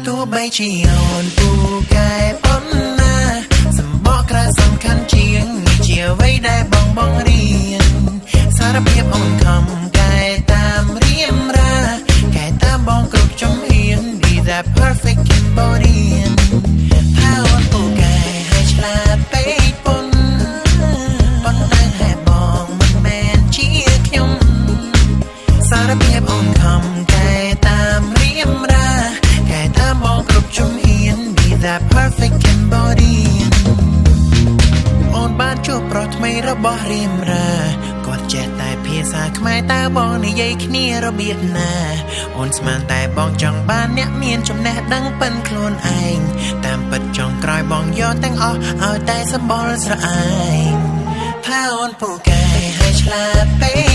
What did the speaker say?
ទោះបីជាអូនពូកែប៉ុណ្ណាសម្បកក្រៅសំខាន់ជាងនេះជាអ្វីដែលបងរៀនសារភាពអូនខំកែតាមរៀមរាកែតាមបងគ្រប់ជំហាន Be that perfect Cambodian ថាអូនពូកែឲ្យឆ្លាតពេកប៉ុណ្តែតែបងមិនមែនជាខ្ញុំសារភាពអូនខំកែតាមរៀមរាកែតាមបងគ្រប់ជំហាន Be that perfect Cambodian អូនបានជួបប្រុសថ្មីរបស់រៀមរាគាត់ចេះតែភាសាខ្មែរតើបងនិយាយគ្នារបៀបណាអូនស្មានតែបងចង់បានអ្នកមានចំណេះដឹងប៉ិនខ្លួនឯងតាមពិតចុងក្រោយបងយកទាំងអស់ឲ្យតែសម្បល់ស្រអែងថាអូនពូកែឲ្យឆ្លាតពេក